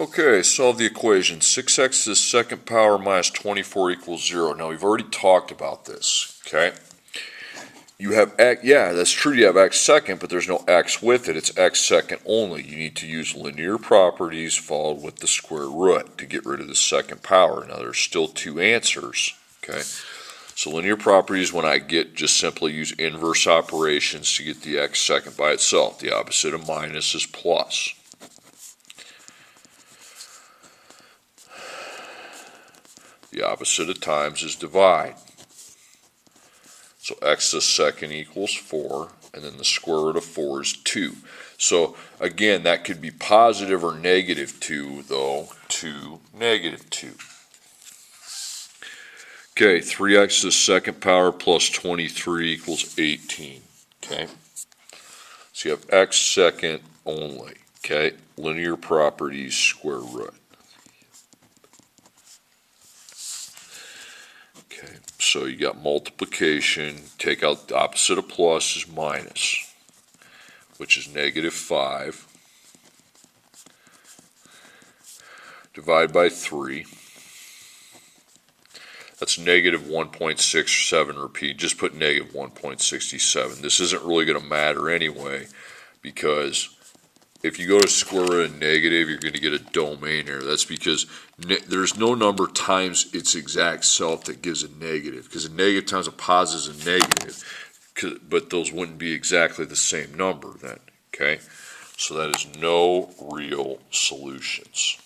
Okay, solve the equation. 6x to the second power minus 24 equals 0. Now, we've already talked about this, okay? You have x, yeah, that's true, you have x second, but there's no x with it. It's x second only. You need to use linear properties followed with the square root to get rid of the second power. Now, there's still two answers, okay? So linear properties, when I get, just simply use inverse operations to get the x second by itself. The opposite of minus is plus. The opposite of times is divide. So x to the second equals 4, and then the square root of 4 is 2. So again, that could be positive or negative 2, though, to negative 2. Okay, 3x to the second power plus 23 equals 18. Okay, so you have x second only. Okay, linear properties, square root. Okay, so you got multiplication, take out the opposite of plus is minus, which is negative 5. Divide by 3. That's negative 1.67, repeat, just put negative 1.67. This isn't really going to matter anyway, because if you go to square root of negative, you're going to get a domain error. That's because there's no number times its exact self that gives a negative, because a negative times a positive is a negative, but those wouldn't be exactly the same number then, okay? So that is no real solutions.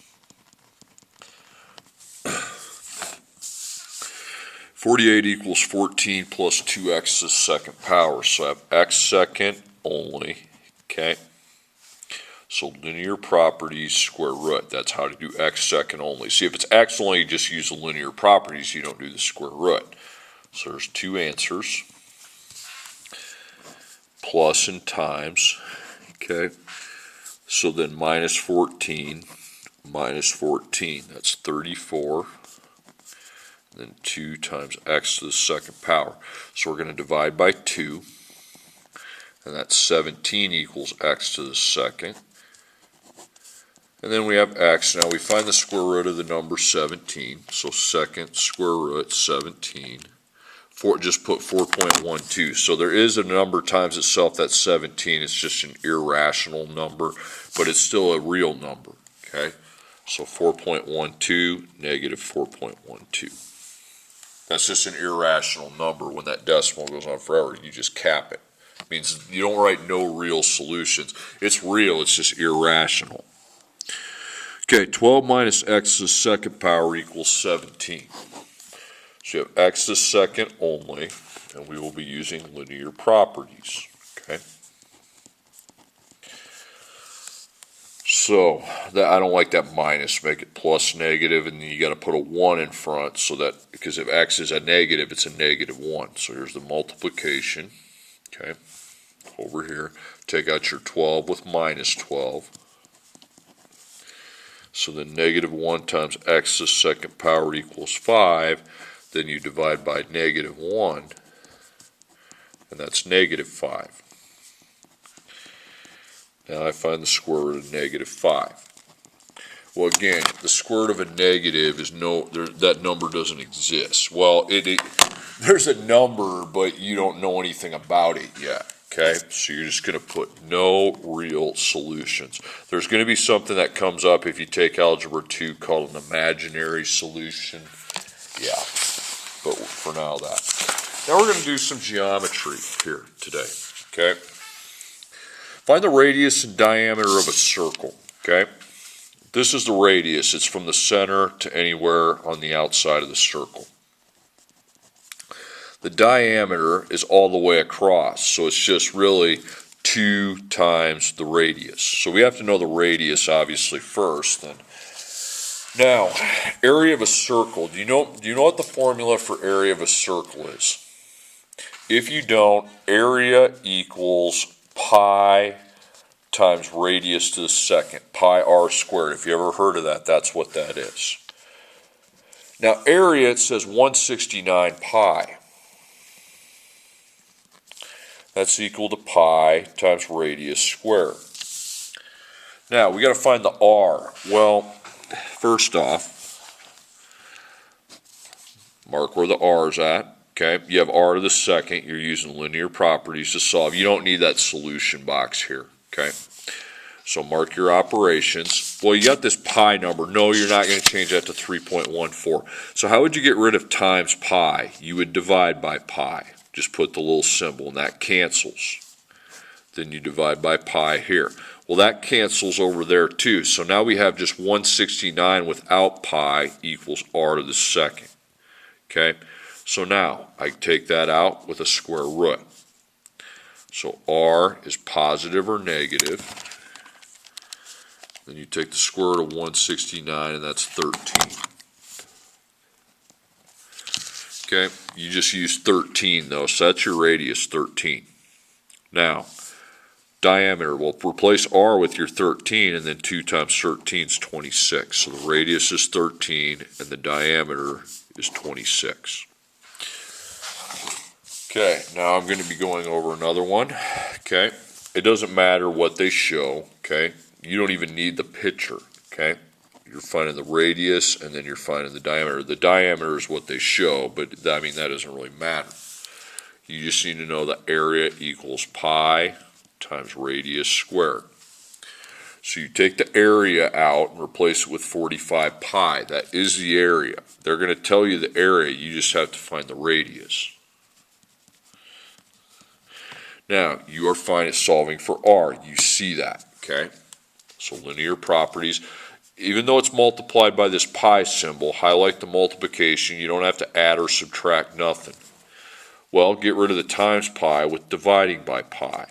48 equals 14 plus 2x to the second power. So I have x second only, okay? So linear properties, square root. That's how to do x second only. See, if it's x only, you just use the linear properties. You don't do the square root. So there's two answers. Plus and times, okay? So then minus 14, that's 34. Then 2 times x to the second power. So we're going to divide by 2, and that's 17 equals x to the second. And then we have x. Now we find the square root of the number 17. So second square root 17. Just put 4.12. So there is a number times itself that's 17. It's just an irrational number, but it's still a real number. Okay. So 4.12 negative 4.12. That's just an irrational number. When that decimal goes on forever, you just cap it. It means you don't write no real solutions. It's real, it's just irrational. Okay, 12 minus x to the second power equals 17. So you have x to the second only, and we will be using linear properties. Okay. So that, I don't like that minus, make it plus negative, and then you got to put a 1 in front, so that, because if x is a negative, it's a negative 1. So here's the multiplication, okay, over here. Take out your 12 with minus 12. So then negative 1 times x to the second power equals 5. Then you divide by negative 1, and that's negative 5. Now I find the square root of negative 5. Well, again, the square root of a negative is that number doesn't exist. Well, there's a number, but you don't know anything about it yet. Okay, so you're just going to put no real solutions. There's going to be something that comes up if you take Algebra 2 called an imaginary solution. Yeah, but for now that. Now we're going to do some geometry here today. Okay. Find the radius and diameter of a circle, okay? This is the radius. It's from the center to anywhere on the outside of the circle. The diameter is all the way across, so it's just really 2 times the radius. So we have to know the radius, obviously, first. Then. Now, area of a circle. Do you know what the formula for area of a circle is? If you don't, area equals pi times radius to the second, pi r squared. If you ever heard of that, that's what that is. Now area, it says 169 pi. That's equal to pi times radius squared. Now we got to find the r. Well, first off, mark where the R is at. Okay, you have R to the second. You're using linear properties to solve. You don't need that solution box here. Okay, so mark your operations. Well, you got this pi number. No, you're not going to change that to 3.14. So how would you get rid of times pi? You would divide by pi. Just put the little symbol, and that cancels. Then you divide by pi here. Well, that cancels over there too. So now we have just 169 without pi equals R to the second. Okay, so now I take that out with a square root. So R is positive or negative. Then you take the square root of 169, and that's 13. Okay, you just use 13 though, so that's your radius, 13. Now, diameter, well, replace R with your 13, and then 2 times 13 is 26. So the radius is 13, and the diameter is 26. Okay, now I'm going to be going over another one. Okay, it doesn't matter what they show. Okay, you don't even need the picture. Okay, you're finding the radius, and then you're finding the diameter. The diameter is what they show, but I mean that doesn't really matter. You just need to know the area equals pi times radius squared. So you take the area out and replace it with 45 pi. That is the area. They're going to tell you the area. You just have to find the radius. Now, you are fine at solving for R. You see that, okay? So linear properties. Even though it's multiplied by this pi symbol, highlight the multiplication. You don't have to add or subtract nothing. Well, get rid of the times pi with dividing by pi.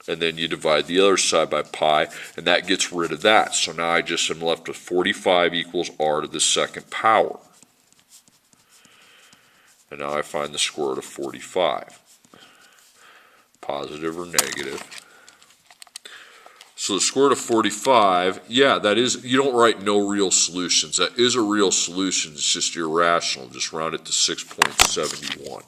And then you divide the other side by pi, and that gets rid of that. So now I just am left with 45 equals R to the second power. And now I find the square root of 45. Positive or negative. So the square root of 45, yeah, that is, you don't write no real solutions. That is a real solution. It's just irrational. Just round it to 6.71.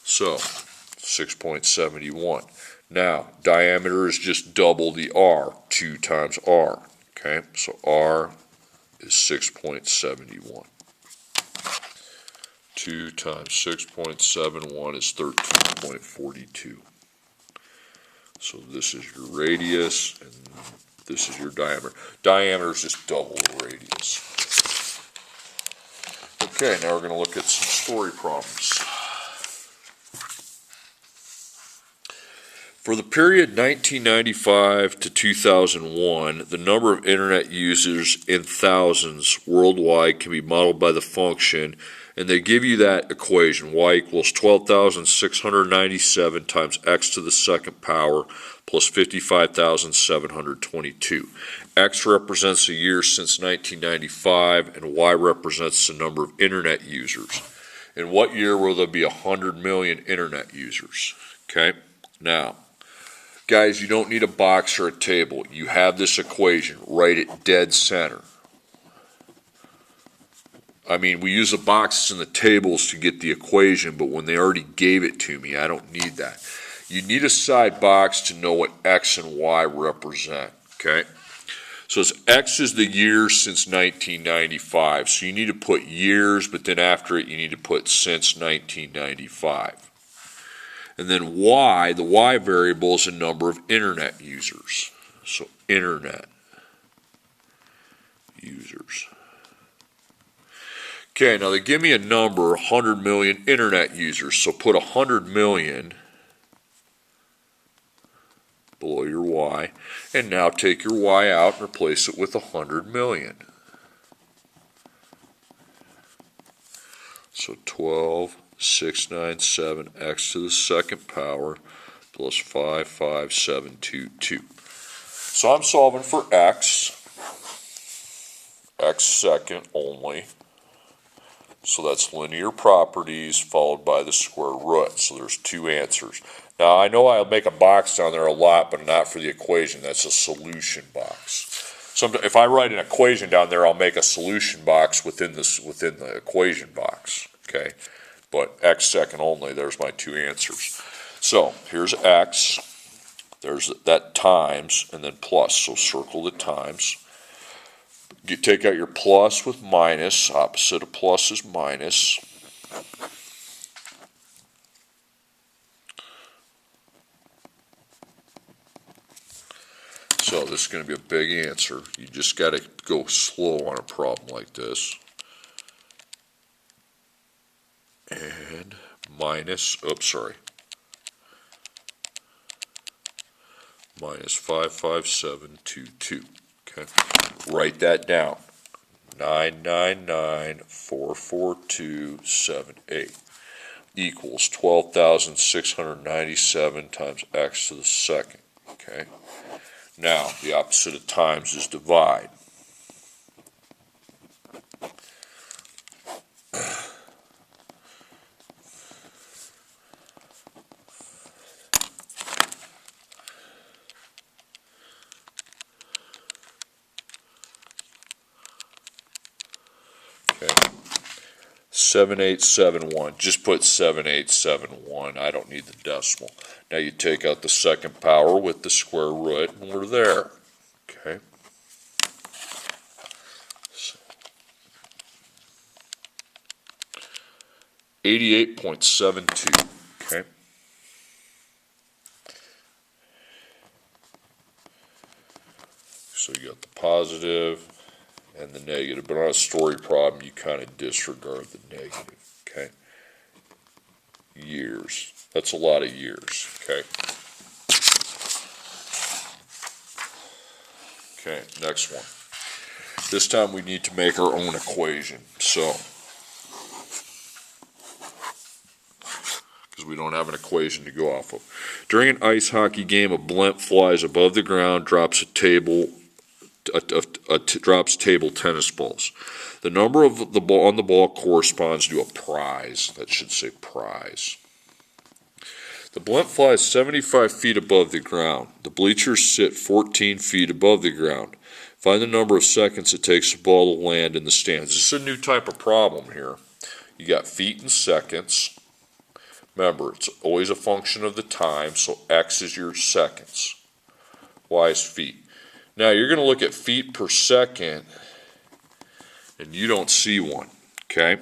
So 6.71. Now, diameter is just double the R, 2 times R. Okay, so R is 6.71. 2 times 6.71 is 13.42. So this is your radius, and this is your diameter. Diameter is just double the radius. Okay, now we're going to look at some story problems. For the period 1995 to 2001, the number of internet users in thousands worldwide can be modeled by the function, and they give you that equation, y equals 12,697 times x to the second power plus 55,722. X represents the years since 1995, and y represents the number of internet users. In what year will there be 100 million internet users? Okay, now, guys, you don't need a box or a table. You have this equation. Write it dead center. I mean, we use the boxes and the tables to get the equation, but when they already gave it to me, I don't need that. You need a side box to know what X and Y represent, okay? So X is the years since 1995. So you need to put years, but then after it, you need to put since 1995. And then Y, the Y variable is the number of internet users. So internet users. Okay, now they give me a number, 100 million internet users. So put 100 million below your Y. And now take your Y out and replace it with 100 million. So 12,697 x to the second power plus 55722. So I'm solving for x second only. So that's linear properties followed by the square root. So there's two answers. Now I know I'll make a box down there a lot, but not for the equation. That's a solution box. So if I write an equation down there, I'll make a solution box within the equation box. Okay, but x second only. There's my two answers. So here's x. There's that times and then plus, so circle the times. You take out your plus with minus, opposite of plus is minus. So this is going to be a big answer. You just got to go slow on a problem like this. And minus, minus 55722. Okay, write that down. 999,44278 equals 12,697 times x to the second. Okay. Now, the opposite of times is divide. Okay. 7871. Just put 7871. I don't need the decimal. Now you take out the second power with the square root, and we're there. Okay. So 88.72. Okay. So you got the positive and the negative, but on a story problem, you kind of disregard the negative. Okay. Years. That's a lot of years. Okay. Okay, next one. This time we need to make our own equation. So, because we don't have an equation to go off of. During an ice hockey game, a blimp flies above the ground, drops table tennis balls. The number of the ball on the ball corresponds to a prize. That should say prize. The blimp flies 75 feet above the ground. The bleachers sit 14 feet above the ground. Find the number of seconds it takes the ball to land in the stands. This is a new type of problem here. You got feet and seconds. Remember, it's always a function of the time, so x is your seconds. Y is feet. Now, you're going to look at feet per second, and you don't see one, okay?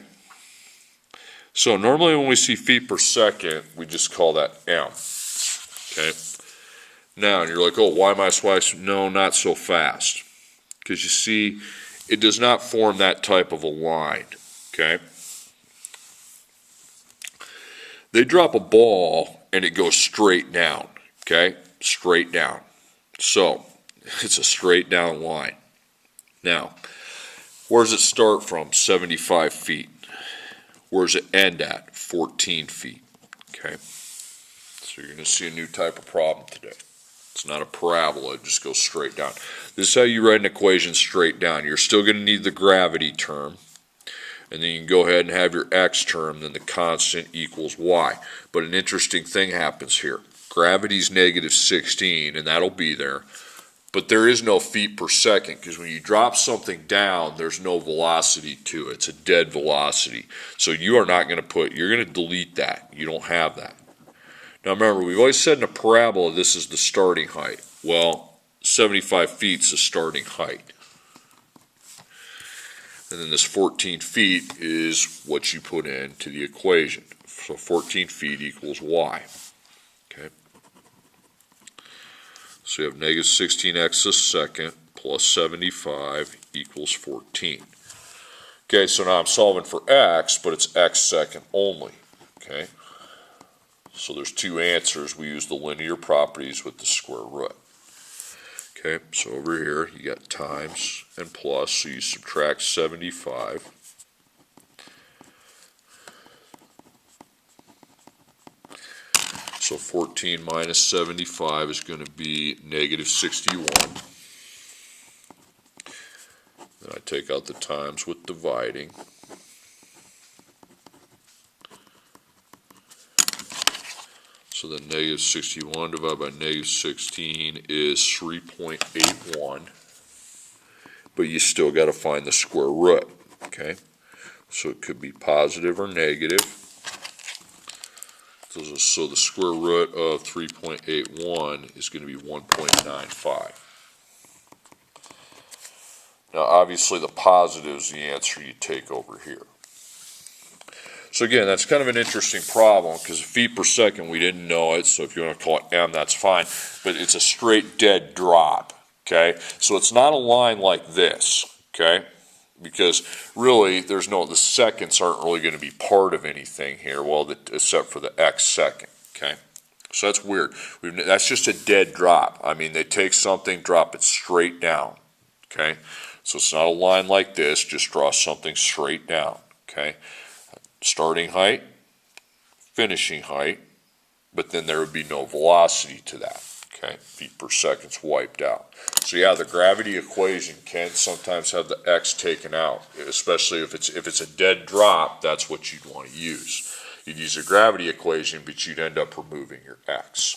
So normally when we see feet per second, we just call that m, okay? Now, and you're like, oh, why am I swiping? No, not so fast. Because you see, it does not form that type of a line, okay? They drop a ball, and it goes straight down, okay? Straight down. So, it's a straight down line. Now, where does it start from? 75 feet. Where does it end at? 14 feet. Okay? So you're going to see a new type of problem today. It's not a parabola, it just goes straight down. This is how you write an equation straight down. You're still going to need the gravity term. And then you can go ahead and have your x term, then the constant equals y. But an interesting thing happens here. Gravity's negative 16, and that'll be there. But there is no feet per second, because when you drop something down, there's no velocity to it. It's a dead velocity. So you are not going to put, you're going to delete that. You don't have that. Now remember, we've always said in a parabola, this is the starting height. Well, 75 feet is the starting height. And then this 14 feet is what you put into the equation. So 14 feet equals y. Okay. So you have negative 16x a second plus 75 equals 14. Okay, so now I'm solving for x, but it's x second only. Okay. So there's two answers. We use the linear properties with the square root. Okay, so over here you got times and plus, so you subtract 75. So 14 minus 75 is going to be negative 61. Then I take out the times with dividing. So then negative 61 divided by negative 16 is 3.81. But you still got to find the square root, okay? So it could be positive or negative. So the square root of 3.81 is going to be 1.95. Now obviously the positive is the answer you take over here. So again, that's kind of an interesting problem because feet per second, we didn't know it, so if you want to call it m, that's fine, but it's a straight dead drop, okay? So it's not a line like this, okay? Because really, the seconds aren't really going to be part of anything here, well, except for the x second, okay? So that's weird. That's just a dead drop. I mean, they take something, drop it straight down, okay? So it's not a line like this, just draw something straight down, okay? Starting height, finishing height, but then there would be no velocity to that, okay? Feet per second's wiped out. So yeah, the gravity equation can sometimes have the x taken out, especially if it's a dead drop, that's what you'd want to use. You'd use a gravity equation, but you'd end up removing your x.